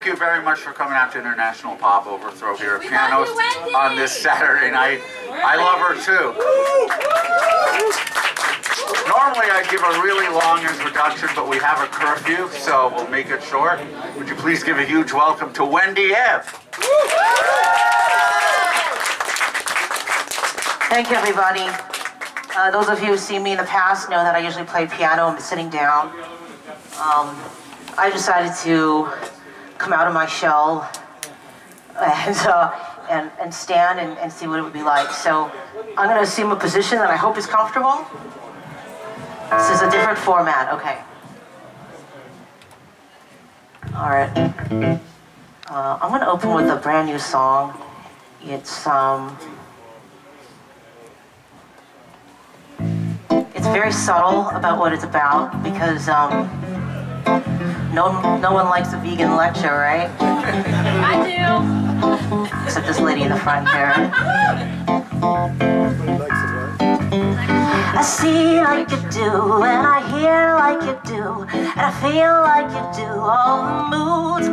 you very much for coming out to International Pop Overthrow here at Pianos on this Saturday night. I love her too. Normally I'd give a really long introduction, but we have a curfew, so we'll make it short. Would you please give a huge welcome to Wendy IP? Thank you, everybody. Those of you who've seen me in the past know that I usually play piano and sitting down. I decided to come out of my shell and stand and see what it would be like. So I'm going to assume a position that I hope is comfortable. This is a different format, okay. All right. I'm going to open with a brand new song. It's very subtle about what it's about because no one likes a vegan lecture, right? I do. Except this lady in the front here. I see like you do, and I hear like you do, and I feel like you do all the moods.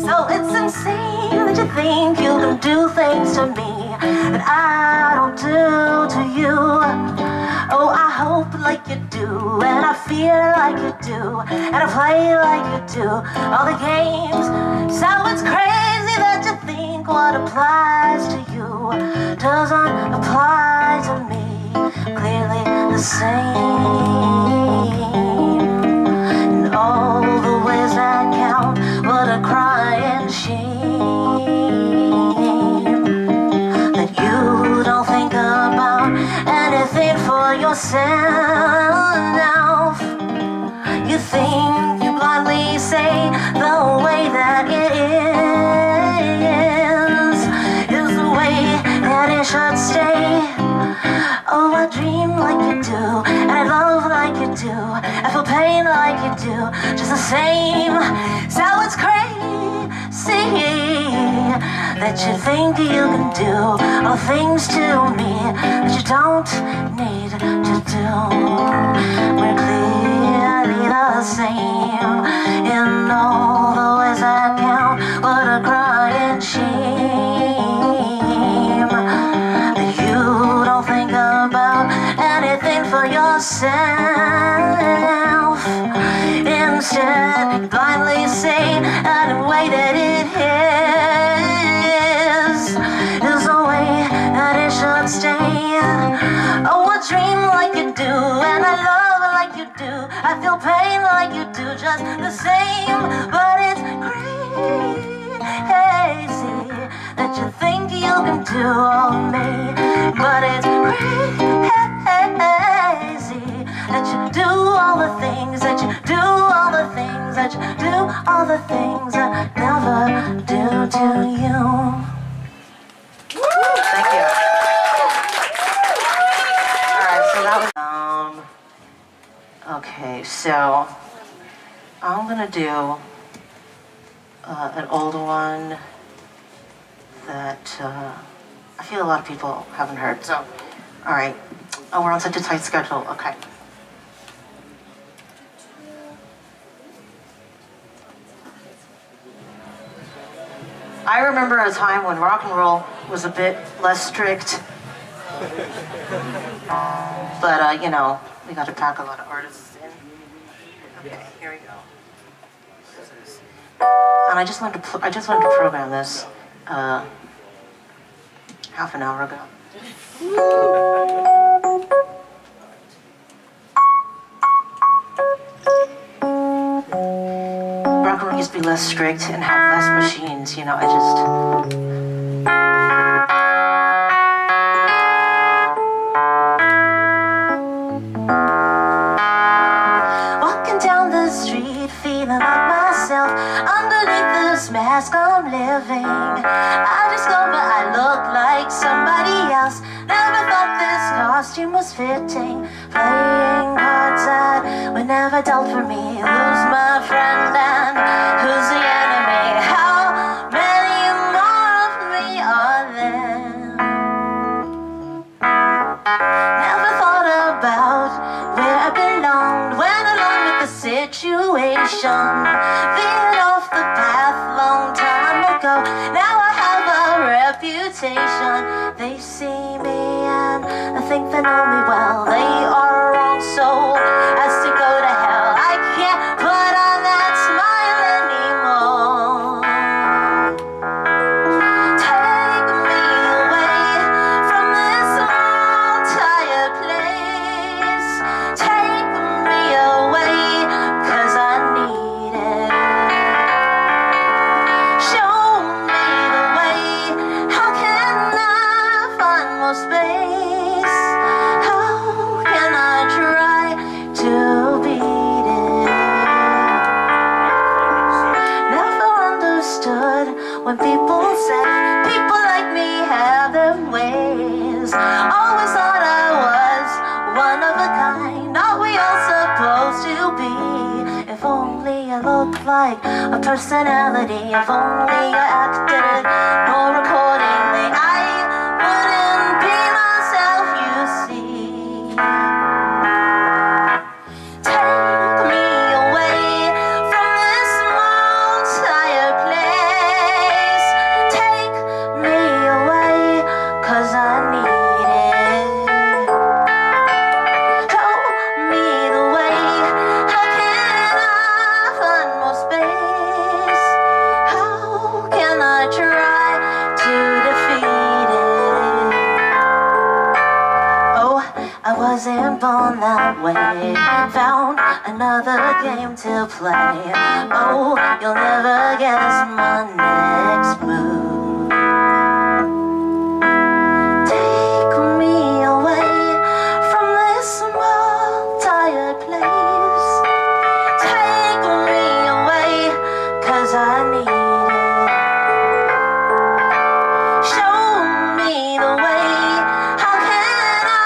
So it's insane that you think you can do things to me that I don't do to you. Oh, I hope like you do, and I feel like you do, and I play like you do all the games. So it's crazy that you think what applies to you doesn't apply to me. Clearly the same. In all the ways that count, what a crying shame that you don't think about anything for yourself. You think you blindly say the way that it is the way that it should stay. Oh, I dream like you do, and I love like you do, I feel pain like you do, just the same. So it's crazy that you think you can do all things to me that you don't need to do. We're clearly the same in all the ways that count. What a crying shame that you don't think about anything for yourself. Instead, you blindly say the way that it is the way that it should stay. Oh, I dream like you do, and I love like you do, I feel pain like you do, just the same. But it's crazy that you think you can do all me. But it's crazy that you do all the things, that you do all the things, that you do all the things I never do to you. Thank you. Alright, so that was okay, so I'm gonna do an old one that I feel a lot of people haven't heard. So, all right. Oh, we're on such a tight schedule. Okay. I remember a time when rock and roll was a bit less strict. But, you know, we got to pack a lot of artists in. Okay, here we go. And I just wanted to program this half an hour ago. Rock and roll used to be less strict and have less machines, you know, walking down the street, feeling like myself, underneath this mask I'm living. I discovered I look like somebody else. Never thought this costume was fitting. Playing cards that were never dealt for me. Who's my friend and who's the enemy? How many more of me are there? Never thought about where I belonged, went along with the situation. Veered off the path long time invitation. They see me and think they know me well. They are wrong, so as to go to hell. I can't put on that smile anymore. Take me away from this old tired place. Take me away, 'cause I need it. Show me the way. How can I find more space? How can I try to beat it? Never understood when people said people like me have their ways. Always thought I was one of a kind. Are we all supposed to be? If only I looked like a personality. If only I acted more accordingly, I wouldn't be myself, you see. Take me away from this small tired place. Take me away, 'cause I need it. Show me the way. How can I find more space? How can I try to defeat it? Oh, I wasn't born that way. Found another game to play. Oh, you'll never guess my next move. Take me away from this small tired place. Take me away, 'cause I need it. Show me the way. How can I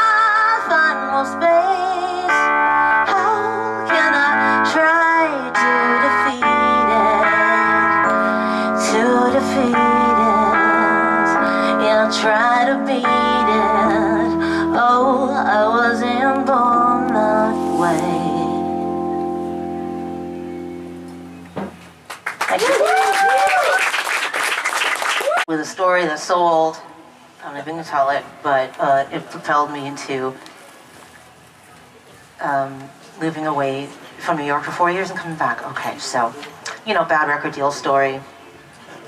find more space? How can I try to defeat it? To defeat it. Yeah, try to beat it. Oh, I wasn't born that way. Thank you. With a story that's so old, I'm not even going to tell it, but it propelled me into moving away from New York for 4 years and coming back. Okay, so, you know, bad record deal story.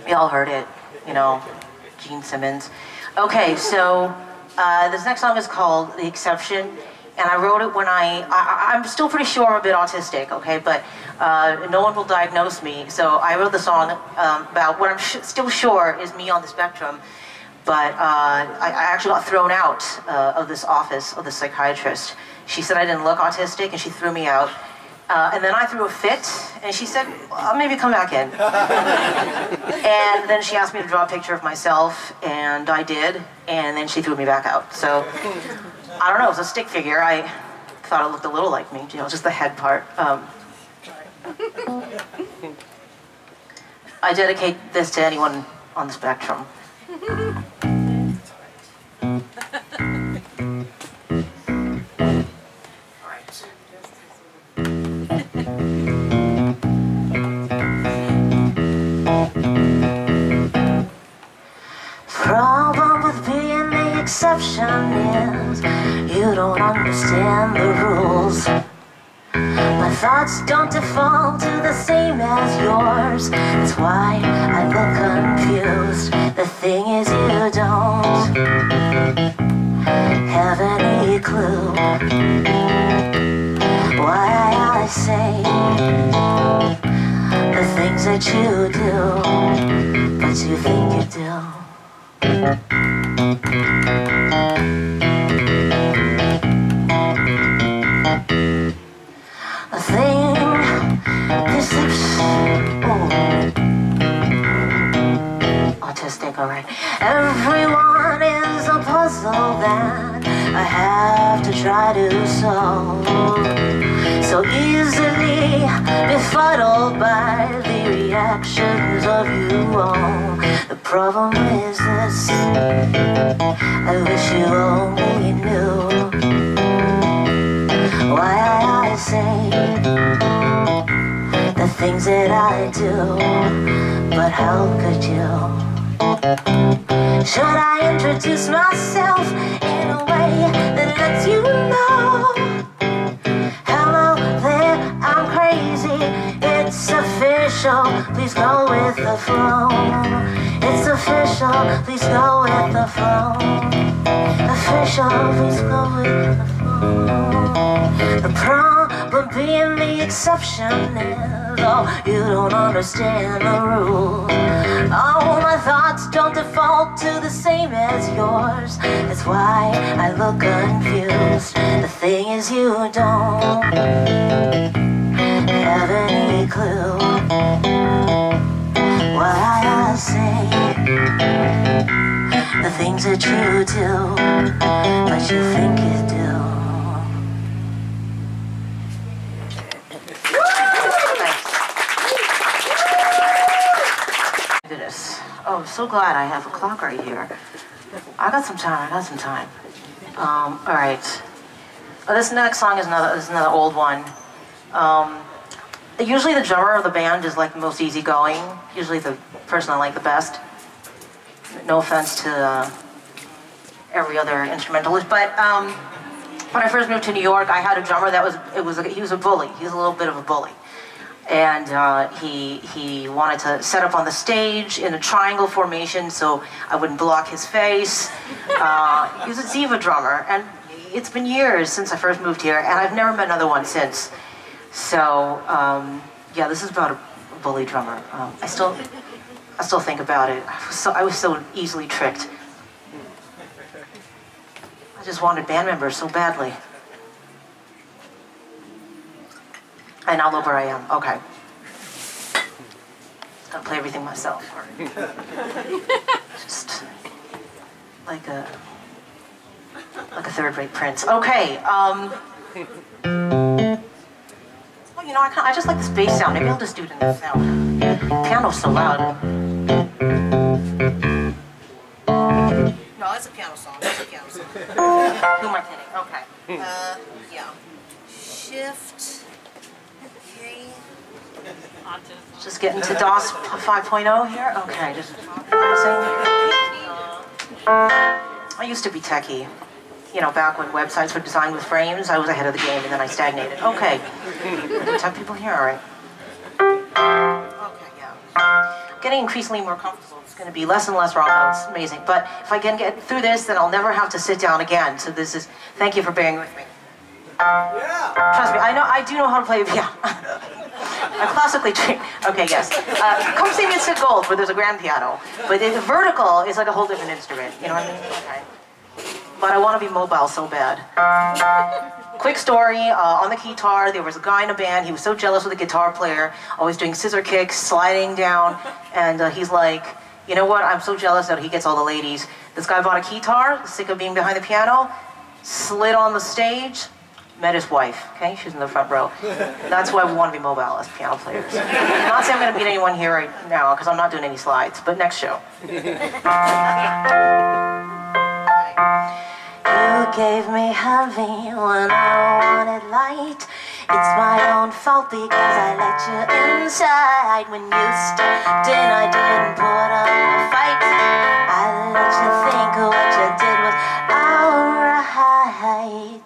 We all heard it, you know, Gene Simmons. Okay, so this next song is called The Exception, and I wrote it when I'm still pretty sure I'm a bit autistic, okay, but no one will diagnose me, so I wrote the song about what I'm still sure is me on the spectrum, but I actually got thrown out of this office of the psychiatrist. She said I didn't look autistic, and she threw me out. And then I threw a fit, and she said, well, maybe come back in. And then she asked me to draw a picture of myself, and I did, and then she threw me back out. So, I don't know, it was a stick figure. I thought it looked a little like me, you know, just the head part. I dedicate this to anyone on the spectrum. Problem with being the exception is you don't understand the rules. My thoughts don't default to the same as yours. That's why I look confused. The thing is you don't have any clue why I say the things that you do, but you think you do. A thing, deception, autistic, alright. Everyone is a puzzle that I have to try to solve. So easily befuddled by the reactions of you all. The problem is this, I wish you only knew why I say the things that I do, but how could you? Should I introduce myself in a way that lets you know? Hello there, I'm crazy. It's official, please go with the flow. It's official, please go with the flow. Official, please go with the flow. The problem being the exception is, oh, you don't understand the rules. Oh, my thoughts don't default to the same as yours. That's why I look confused. The thing is, you don't have any clue what I say, the things that you do, but you think you do. Oh, I'm so glad I have a clock right here. I got some time. All right. Oh, this next song is another old one. Usually the drummer of the band is like the most easygoing. Usually the person I like the best. No offense to every other instrumentalist, but when I first moved to New York, I had a drummer that he was a bully. He was a little bit of a bully. And he wanted to set up on the stage in a triangle formation so I wouldn't block his face. He was a diva drummer, and it's been years since I first moved here, and I've never met another one since. So yeah, this is about a bully drummer. I still think about it. I was so easily tricked. I just wanted band members so badly. And now look where I am. Okay. Gotta play everything myself. Just like a third-rate prince. Okay. Well, you know, I just like this bass sound. Maybe I'll just do it in this sound. Piano's so loud. No, that's a piano song. That's a piano song. Who am I kidding? Okay. Yeah. Shift. Just getting to DOS 5.0 here. Okay, just I used to be techie. You know, back when websites were designed with frames, I was ahead of the game, and then I stagnated. Okay, tech people here, all right. Okay, yeah. Getting increasingly more comfortable. It's going to be less and less wrong notes. Amazing. But if I can get through this, then I'll never have to sit down again. So this is. Thank you for bearing with me. Yeah. Trust me, I do know how to play the piano. I'm classically trained. Okay, yes. Come see me at Sid Gold, where there's a grand piano. But the vertical is like a whole different instrument. You know what I mean? Okay. But I want to be mobile so bad. Quick story, on the guitar, there was a guy in a band. He was so jealous of the guitar player, always doing scissor kicks, sliding down. And he's like, you know what? I'm so jealous that he gets all the ladies. This guy bought a guitar, sick of being behind the piano, slid on the stage, met his wife, okay? She's in the front row. That's why we want to be mobile as piano players. I'm not saying I'm going to meet anyone here right now, because I'm not doing any slides, but next show. You gave me heavy when I wanted light. It's my own fault because I let you inside. When you stepped in, I didn't put up a fight. I let you think what you did was alright.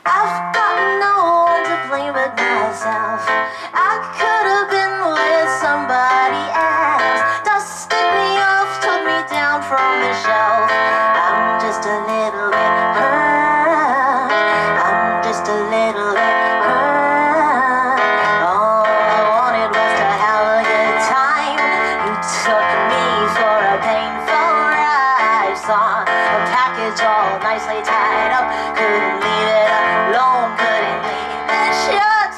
I've got no one to blame but myself. I could have been with somebody else. Dusted me off, took me down from the shelf. I'm just a little bit hurt. I'm just a little bit hurt. All I wanted was to have a good time. You took me for a painful ride. Saw a package all nicely tied up. Couldn't leave it alone, couldn't leave it shut.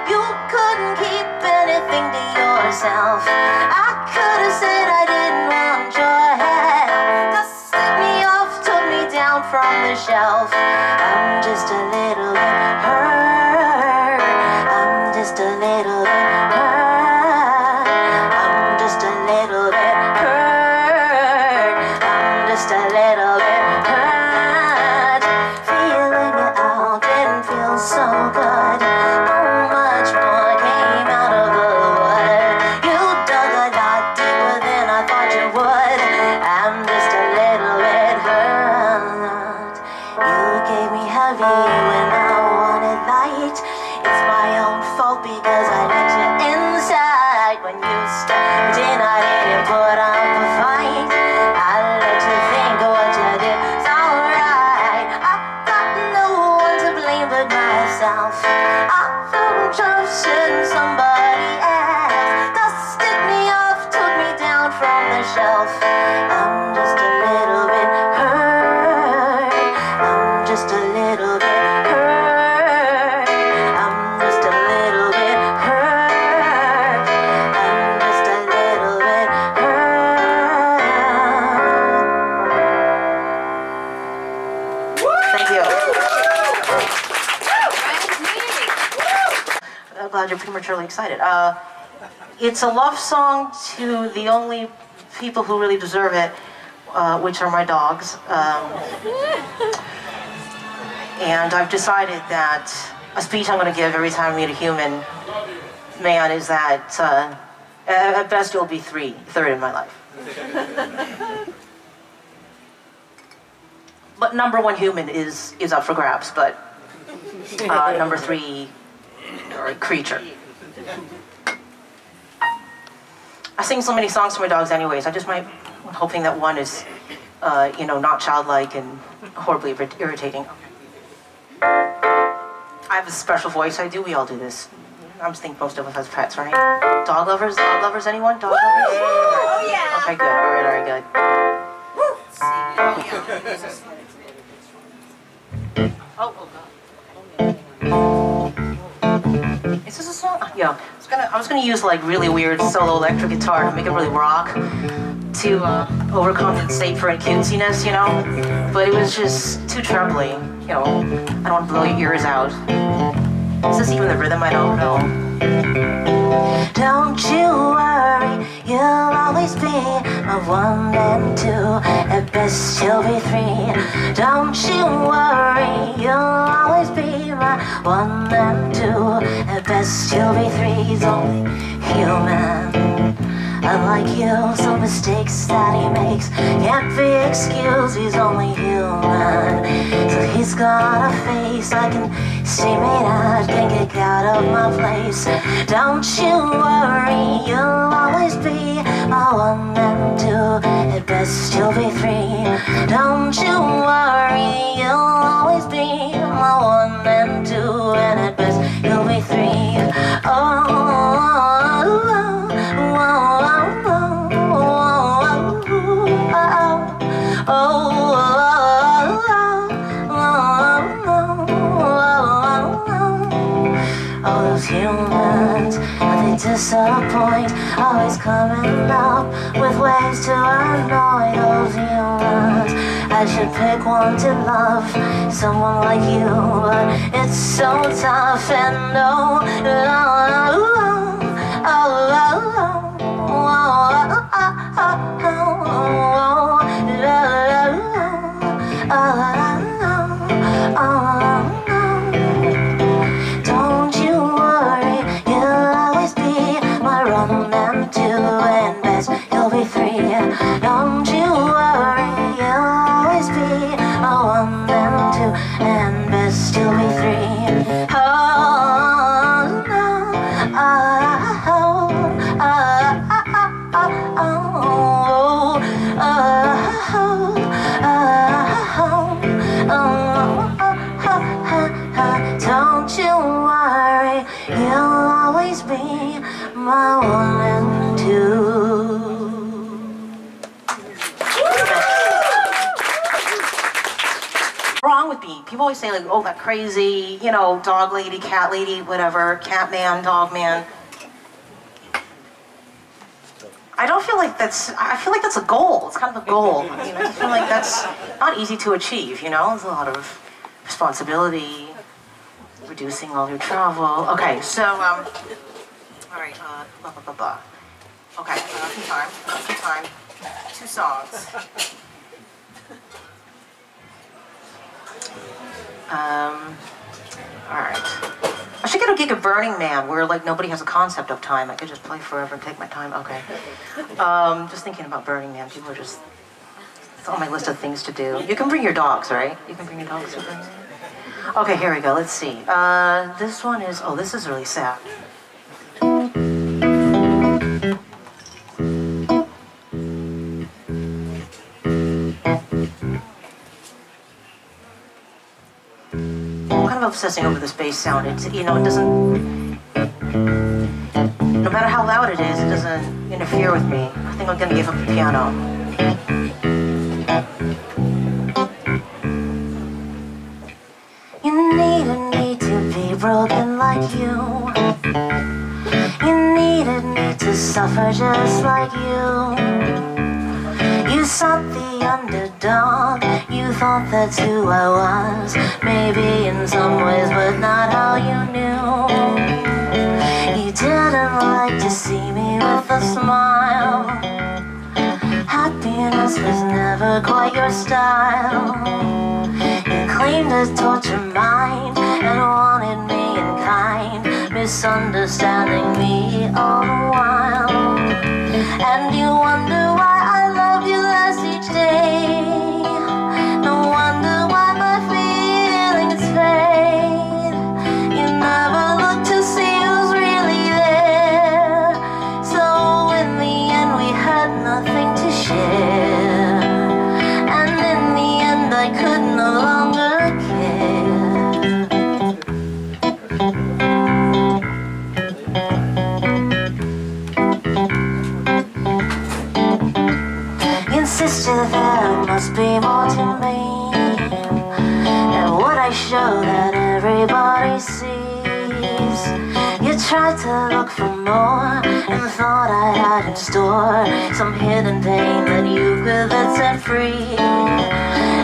You couldn't keep anything to yourself. I could have said I didn't want your help. Dusted me off, took me down from the shelf. I'm just a little bit hurt. I'm just a little bit hurt. I'm just a little bit hurt. I'm just a little bit hurt. Feeling it out didn't feel so good. Oh, much more came out of the wood. You dug a lot deeper than I thought you would. And put up a fight. I let you think what you did's alright. I got no one to blame but myself. I found trusting somebody else. Dusted me off, took me down from the shelf. I'm just a little bit hurt. I'm just a little bit hurt. I'm just a little bit hurt. I'm just a little bit hurt. Thank you. I'm glad you're prematurely excited. It's a love song to the only people who really deserve it, which are my dogs. And I've decided that a speech I'm going to give every time I meet a human man is that at best you'll be third in my life. But number one human is up for grabs, but number three, or creature. I sing so many songs to my dogs anyways. I'm hoping that one is, not childlike and horribly irritating. I have a special voice. We all do this. I think most of us has pets, right? Dog lovers? Dog lovers, anyone? Dog lovers? Oh, yeah. Okay, good. All right, good. Oh, God. Is this a song? Yeah. I was gonna use like really weird solo electric guitar to make it really rock, to overcompensate for its cutesiness, But it was just too trebly, I don't want to blow your ears out. Is this even the rhythm? I don't know. Don't you worry, you'll always be my one and two. At best you'll be three. Don't you worry, you'll always be my one and two. At best you'll be three. He's only human. Unlike you, some mistakes that he makes can't be excused. He's only human. So he's got a face I can see me at, can't get out of my place. Don't you worry, you'll always be my one and two. At best you'll be three. Don't you worry, you'll always be my one and two. And at best you'll be three. All those humans, they disappoint, always coming up with ways to annoy those humans. I should pick one to love, someone like you, but it's so tough and don't you worry, you'll always be my one and two, and best you'll be three. Don't you worry, you'll always be my one and two, and best you'll be three. Don't you worry, you'll always be my one and two. Wrong with me. People always say like, oh, that crazy, dog lady, cat lady, whatever, cat man, dog man. I feel like that's a goal. It's kind of a goal. I just feel like that's not easy to achieve, There's a lot of responsibility, reducing all your travel. Okay, so, all right, Okay, some time. 2 songs. All right. I should get a gig at Burning Man where like nobody has a concept of time. I could just play forever and take my time. Okay. Just thinking about Burning Man. People are just, it's on my list of things to do. You can bring your dogs, right? You can bring your dogs to Burning Man. Okay, here we go. Let's see. This one is, this is really sad. I'm obsessing over this bass sound. It's, you know, it doesn't, no matter how loud it is, it doesn't interfere with me. I think I'm gonna give up the piano. You needed me to be broken like you. You needed me to suffer just like you. You sought the underdog. You thought that's who I was. Maybe in some ways, but not how you knew. You didn't like to see me with a smile. Happiness was never quite your style. You claimed to torture mind and wanted me in kind, misunderstanding me all the while. And you wonder why I love you less each day. No wonder why my feelings fade. You never look to see who's really there. So in the end we had nothing to share. And in the end I could no longer insisted there must be more to me, and what I show that everybody sees. You tried to look for more and thought I had in store some hidden pain that you could then set free.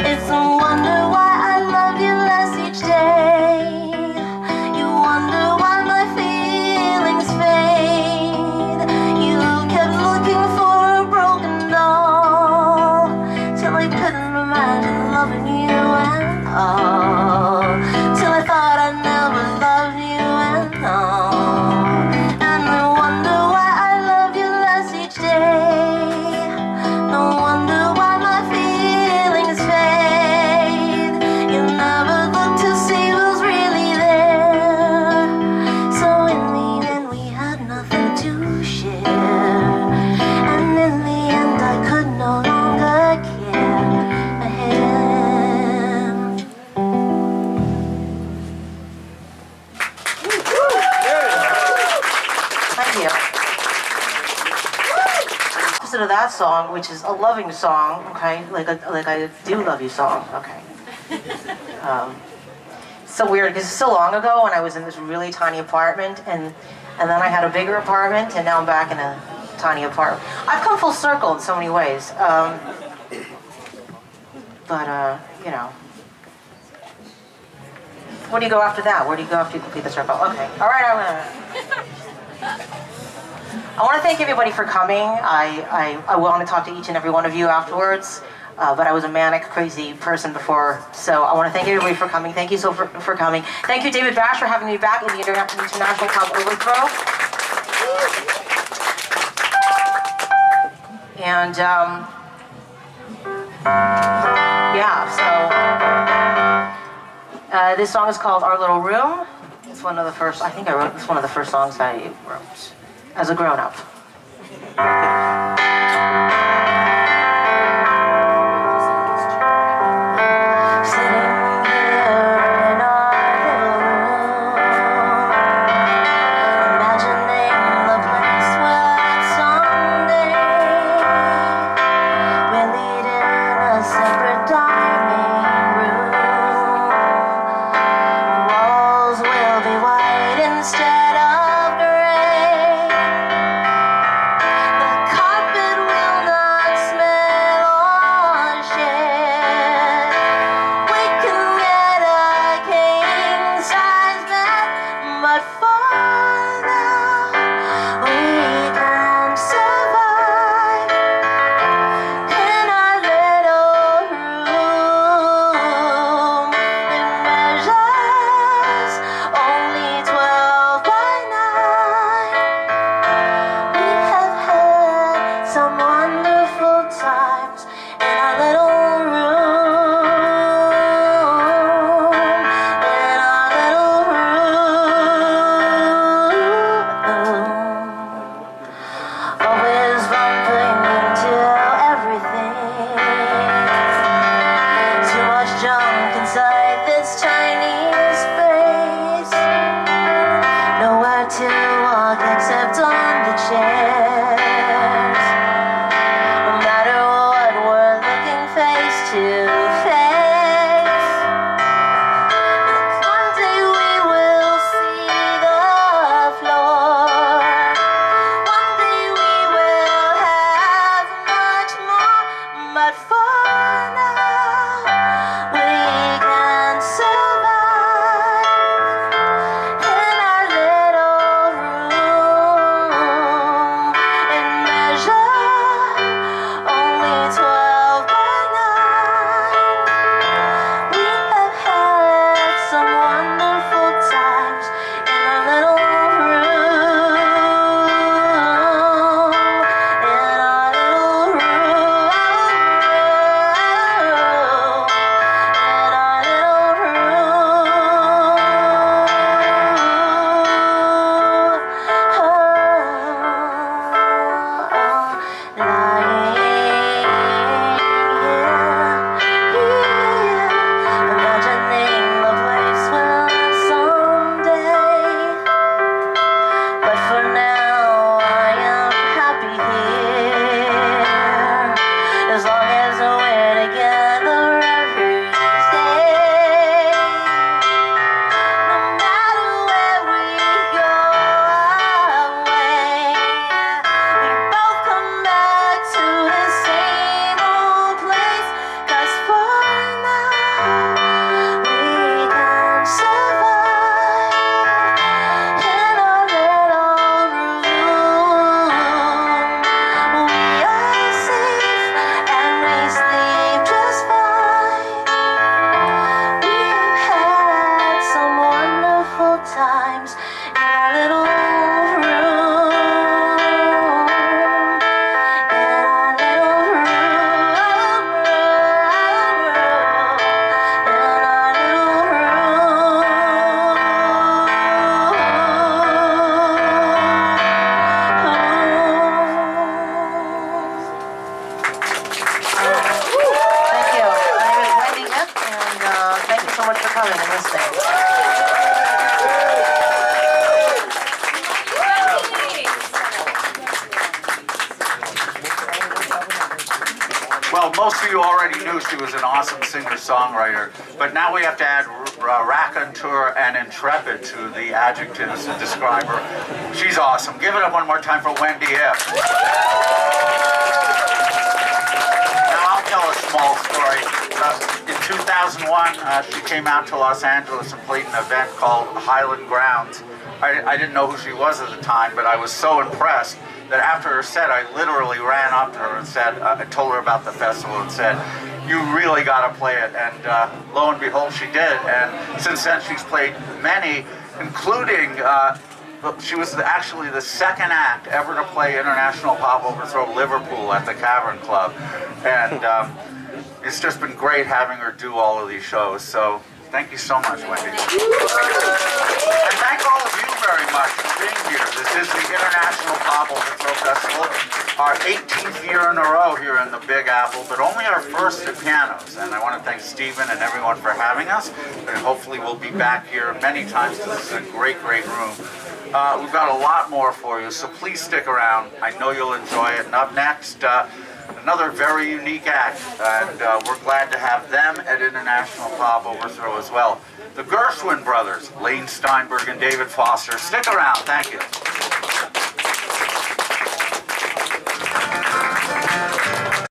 It's a wonder why I love you less each day. You wonder why my feelings fade. You kept looking for a broken doll, till I couldn't imagine loving you at all. Till I thought I'd never love you at all. And I wonder why I love you less each day. No wonder why my feelings fade. You never look to see who's really there. So in the end we had nothing to share. And in the end I could no longer care for him. Thank you. Opposite of that song, which is a loving song, okay, like I do love you song, okay. So weird because it's so long ago when I was in this really tiny apartment, and then I had a bigger apartment, and now I'm back in a tiny apartment. I've come full circle in so many ways, but you know. Where do you go after that? Where do you go after you complete the circle? Okay, all right, I want to thank everybody for coming. I want to talk to each and every one of you afterwards, but I was a manic, crazy person before, so I want to thank everybody for coming. Thank you so for coming. Thank you, David Bash, for having me back in the International Pub Overthrow. And yeah, so this song is called Our Little Room. It's one of the first, I think I wrote, it's one of the first songs I wrote as a grown-up. Instead of gray, the carpet coming and listening. Well, most of you already knew she was an awesome singer-songwriter, but now we have to add raconteur and intrepid to the adjectives to describe her. She's awesome. Give it up one more time for Wendy IP. Now I'll tell a small story. In 2001, she came out to Los Angeles and played an event called Highland Grounds. I didn't know who she was at the time, but I was so impressed that after her set, I literally ran up to her and said, I told her about the festival and said, you really got to play it. And lo and behold, she did. And since then, she's played many, including, she was actually the second act ever to play International Pop Overthrow Liverpool at the Cavern Club. And it's just been great having her do all of these shows. So thank you so much, Wendy. And thank all of you very much for being here. This is the International Pop Overthrow Festival, our 18th year in a row here in the Big Apple, but only our first at pianos. And I want to thank Stephen and everyone for having us. And hopefully we'll be back here many times because this is a great, great room. We've got a lot more for you, so please stick around. I know you'll enjoy it. And up next, another very unique act, and we're glad to have them at International Pop Overthrow as well. The Gershwin brothers, Lane Steinberg and David Foster. Stick around. Thank you.